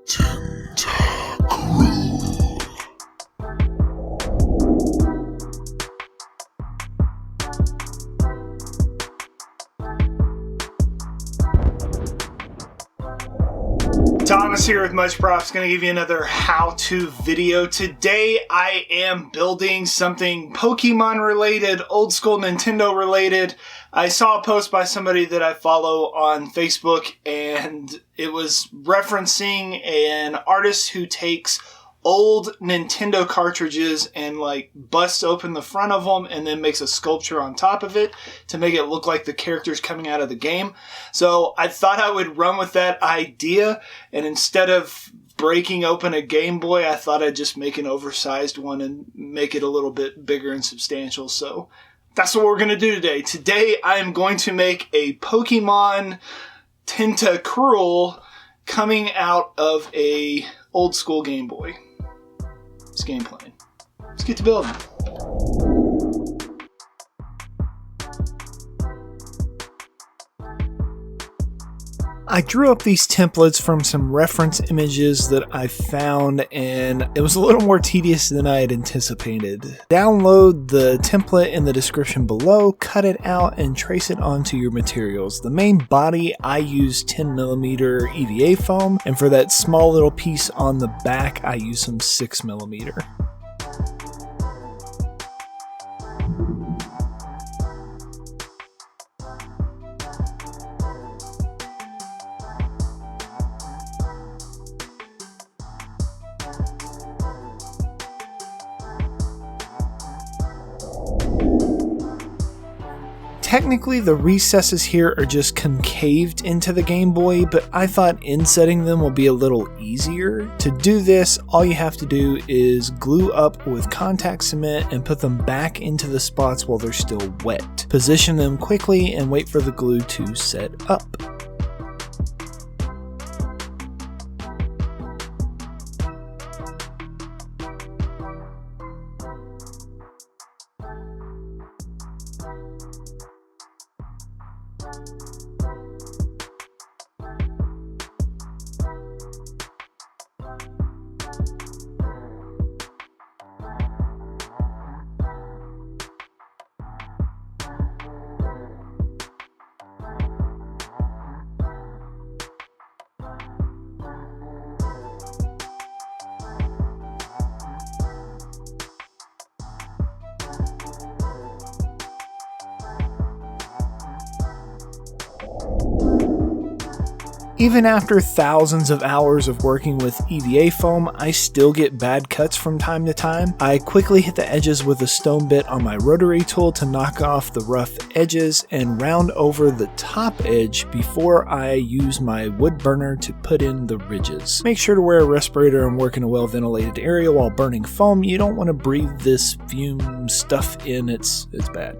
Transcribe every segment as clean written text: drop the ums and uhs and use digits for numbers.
Tentacruel. Thomas here with Much Props. Going to give you another how-to video. Today I am building something Pokemon related, old school Nintendo related. I saw a post by somebody that I follow on Facebook, and it was referencing an artist who takes old Nintendo cartridges and like busts open the front of them and then makes a sculpture on top of it to make it look like the characters coming out of the game. So I thought I would run with that idea, and instead of breaking open a Game Boy, I thought I'd just make an oversized one and make it a little bit bigger and substantial. So that's what we're going to do today. Today I am going to make a Pokemon Tentacruel coming out of a old school Game Boy. It's game plan. Let's get to building. I drew up these templates from some reference images that I found, and it was a little more tedious than I had anticipated. Download the template in the description below, cut it out, and trace it onto your materials. The main body, I used 10mm EVA foam, and for that small little piece on the back, I used some 6mm. Technically, the recesses here are just concaved into the Game Boy, but I thought insetting them will be a little easier. To do this, all you have to do is glue up with contact cement and put them back into the spots while they're still wet. Position them quickly and wait for the glue to set up. Even after thousands of hours of working with EVA foam, I still get bad cuts from time to time. I quickly hit the edges with a stone bit on my rotary tool to knock off the rough edges and round over the top edge before I use my wood burner to put in the ridges. Make sure to wear a respirator and work in a well ventilated area while burning foam. You don't want to breathe this fume stuff in, it's bad.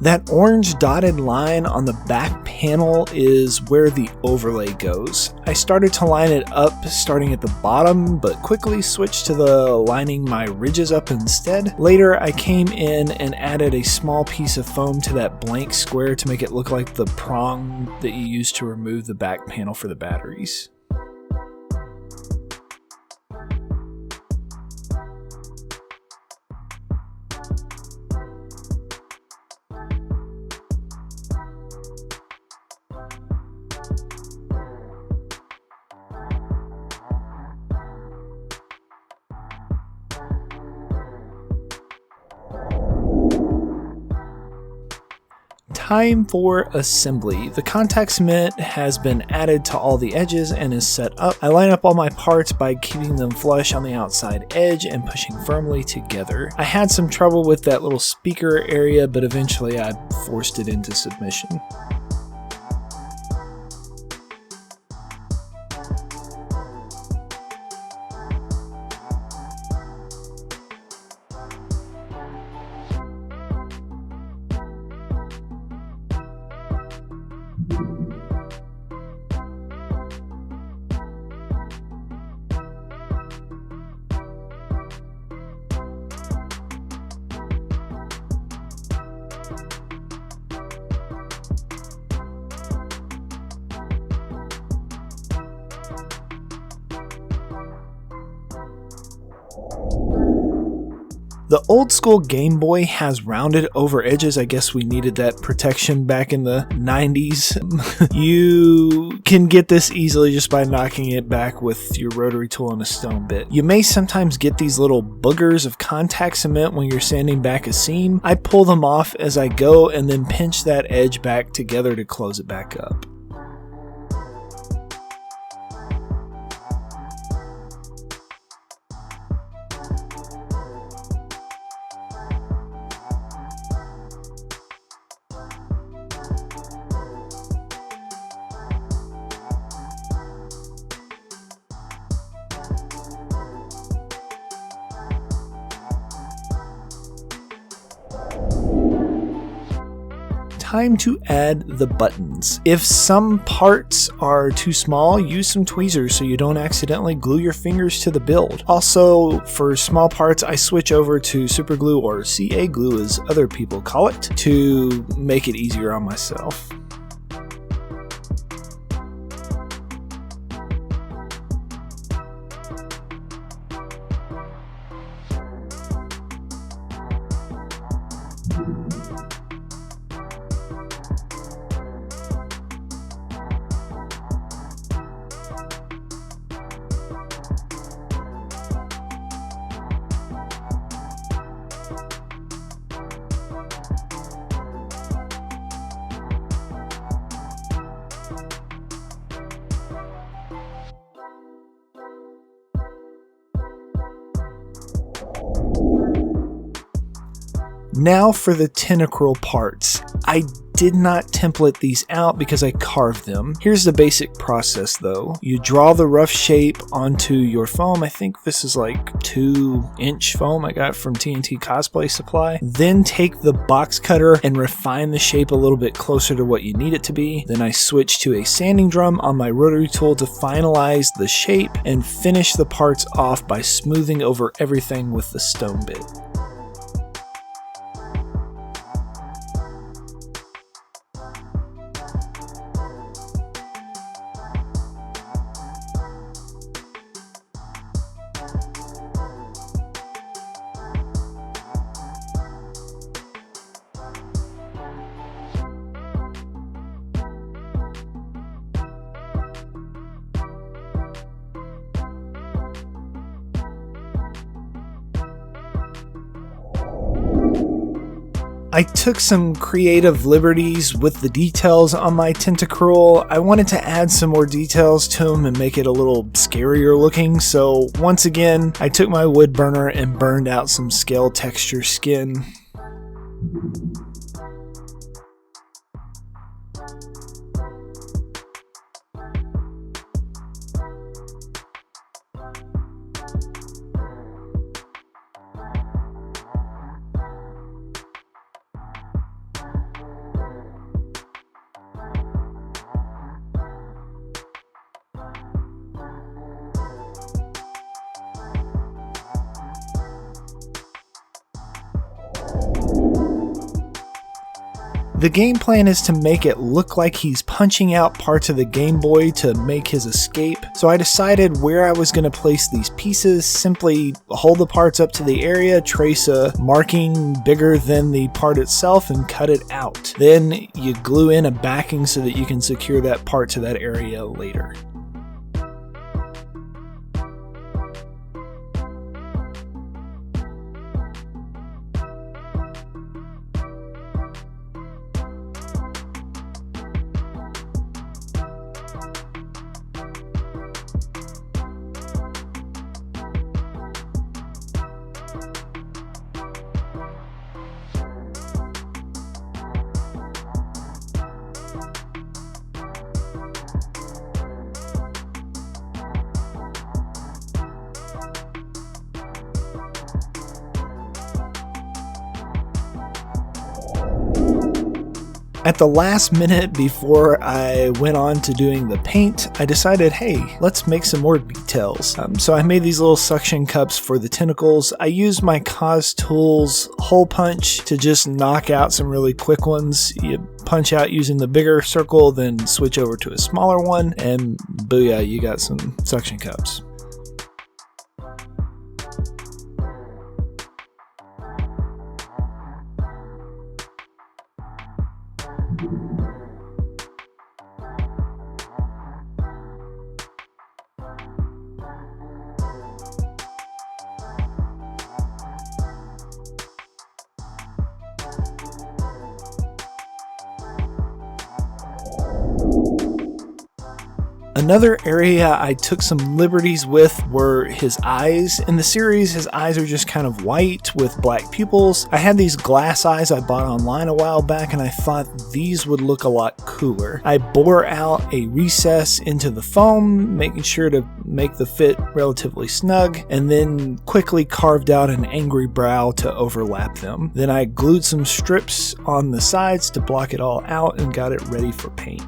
That orange dotted line on the back panel is where the overlay goes. I started to line it up starting at the bottom, but quickly switched to lining my ridges up instead. Later, I came in and added a small piece of foam to that blank square to make it look like the prong that you use to remove the back panel for the batteries. Time for assembly. The contact cement has been added to all the edges and is set up. I line up all my parts by keeping them flush on the outside edge and pushing firmly together. I had some trouble with that little speaker area, but eventually I forced it into submission. The old school Game Boy has rounded over edges. I guess we needed that protection back in the 90s. You can get this easily just by knocking it back with your rotary tool and a stone bit. You may sometimes get these little boogers of contact cement when you're sanding back a seam. I pull them off as I go and then pinch that edge back together to close it back up. Time to add the buttons. If some parts are too small, use some tweezers so you don't accidentally glue your fingers to the build. Also, for small parts, I switch over to super glue, or CA glue as other people call it, to make it easier on myself. Now for the Tentacruel parts. I did not template these out because I carved them. Here's the basic process though. You draw the rough shape onto your foam. I think this is like 2-inch foam I got from TNT Cosplay Supply. Then take the box cutter and refine the shape a little bit closer to what you need it to be. Then I switch to a sanding drum on my rotary tool to finalize the shape and finish the parts off by smoothing over everything with the stone bit. I took some creative liberties with the details on my Tentacruel. I wanted to add some more details to them and make it a little scarier looking, so once again, I took my wood burner and burned out some scale texture skin. The game plan is to make it look like he's punching out parts of the Game Boy to make his escape, so I decided where I was going to place these pieces. Simply hold the parts up to the area, trace a marking bigger than the part itself, and cut it out. Then you glue in a backing so that you can secure that part to that area later. At the last minute before I went on to doing the paint, I decided, hey, let's make some more details. So I made these little suction cups for the tentacles. I used my Cos Tools hole punch to just knock out some really quick ones. You punch out using the bigger circle, then switch over to a smaller one, and booyah, you got some suction cups. Another area I took some liberties with were his eyes. In the series, his eyes are just kind of white with black pupils. I had these glass eyes I bought online a while back, and I thought these would look a lot cooler. I bore out a recess into the foam, making sure to make the fit relatively snug, and then quickly carved out an angry brow to overlap them. Then I glued some strips on the sides to block it all out and got it ready for paint.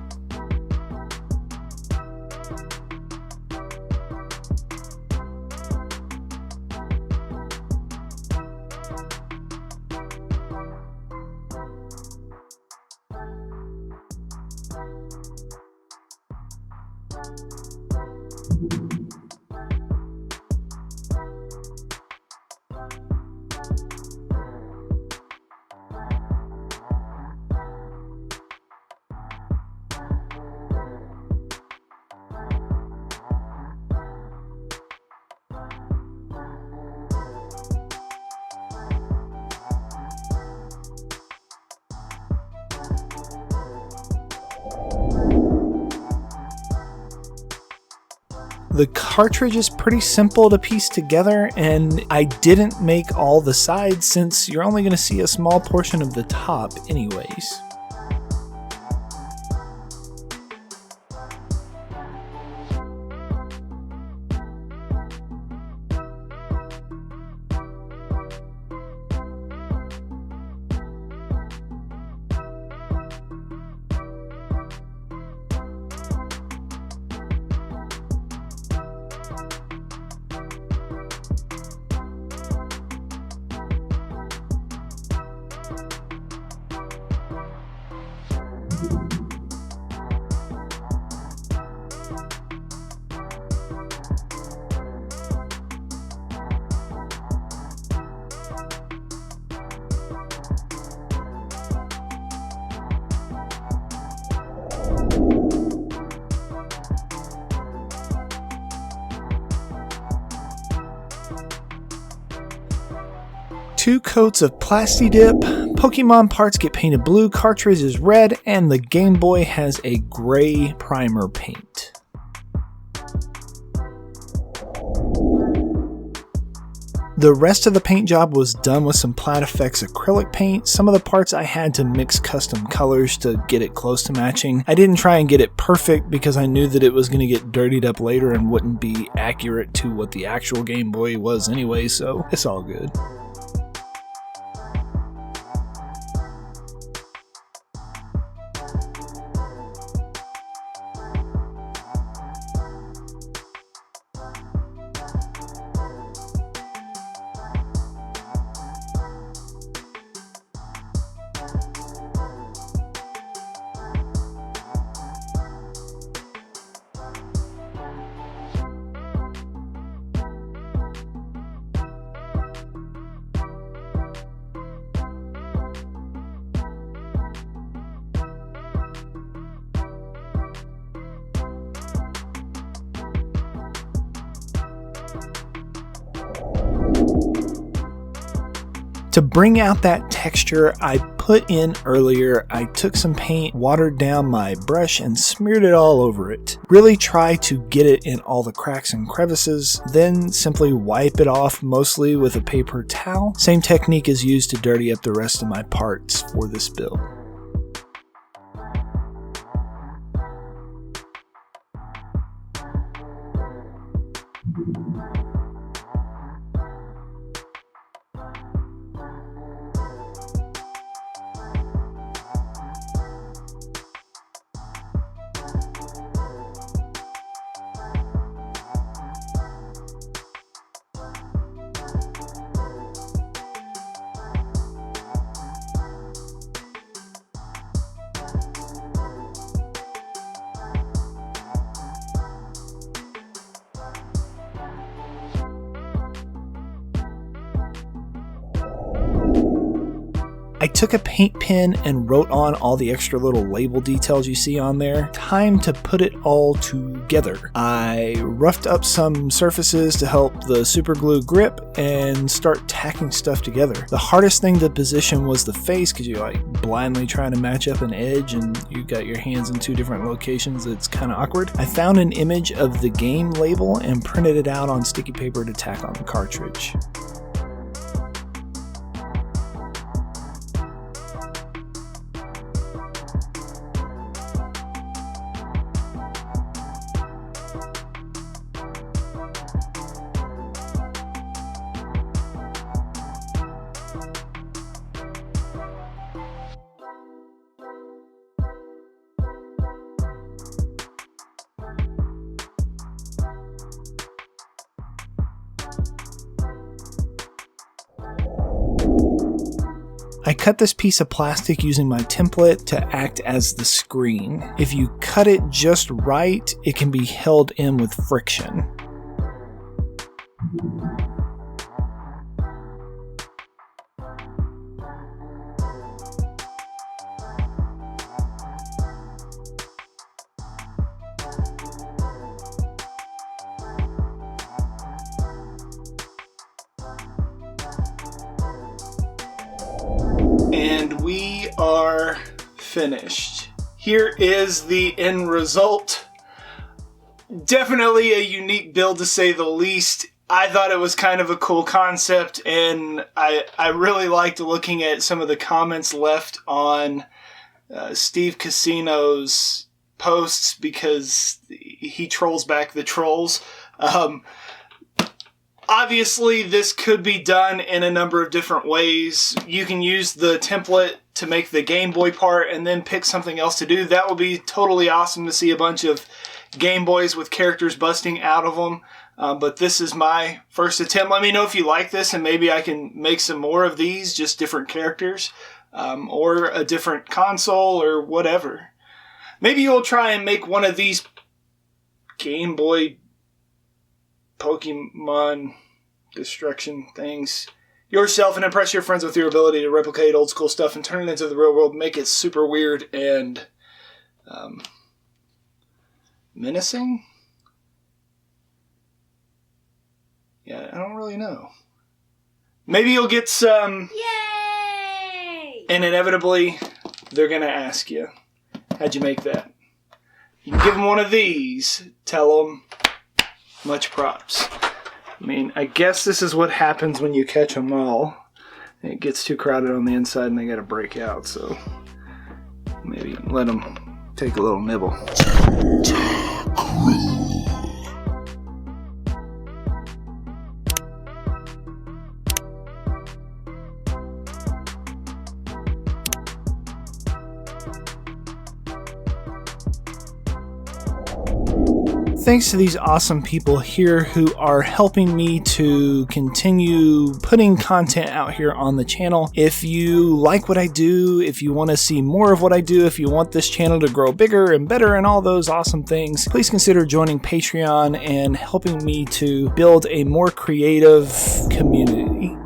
The cartridge is pretty simple to piece together, and I didn't make all the sides since you're only going to see a small portion of the top anyways. Two coats of Plasti Dip, Pokemon parts get painted blue, cartridge is red, and the Game Boy has a gray primer paint. The rest of the paint job was done with some Plat Effects acrylic paint. Some of the parts I had to mix custom colors to get it close to matching. I didn't try and get it perfect because I knew that it was going to get dirtied up later and wouldn't be accurate to what the actual Game Boy was anyway, so it's all good. To bring out that texture I put in earlier, I took some paint, watered down my brush, and smeared it all over it. Really try to get it in all the cracks and crevices, then simply wipe it off mostly with a paper towel. Same technique is used to dirty up the rest of my parts for this build. I took a paint pen and wrote on all the extra little label details you see on there. Time to put it all together. I roughed up some surfaces to help the super glue grip and start tacking stuff together. The hardest thing to position was the face, because you're like blindly trying to match up an edge and you got your hands in two different locations. It's kind of awkward. I found an image of the game label and printed it out on sticky paper to tack on the cartridge. I cut this piece of plastic using my template to act as the screen. If you cut it just right, it can be held in with friction. And we are finished. Here is the end result. Definitely a unique build to say the least. I thought it was kind of a cool concept, and I really liked looking at some of the comments left on Steve Casino's posts, because he trolls back the trolls. Obviously, this could be done in a number of different ways. You can use the template to make the Game Boy part and then pick something else to do. That would be totally awesome to see a bunch of Game Boys with characters busting out of them. But this is my first attempt. Let me know if you like this, and maybe I can make some more of these, just different characters, or a different console or whatever. Maybe you'll try and make one of these Game Boy Pokemon destruction things yourself and impress your friends with your ability to replicate old school stuff and turn it into the real world. Make it super weird and menacing? Yeah, I don't really know. Maybe you'll get some. Yay! And inevitably, they're going to ask you, how'd you make that? You can give them one of these. Tell them, much props. I mean, I guess this is what happens when you catch them all. It gets too crowded on the inside and they got to break out, so maybe let them take a little nibble. Tentacruel. Thanks to these awesome people here who are helping me to continue putting content out here on the channel. If you like what I do, if you want to see more of what I do, if you want this channel to grow bigger and better and all those awesome things, please consider joining Patreon and helping me to build a more creative community.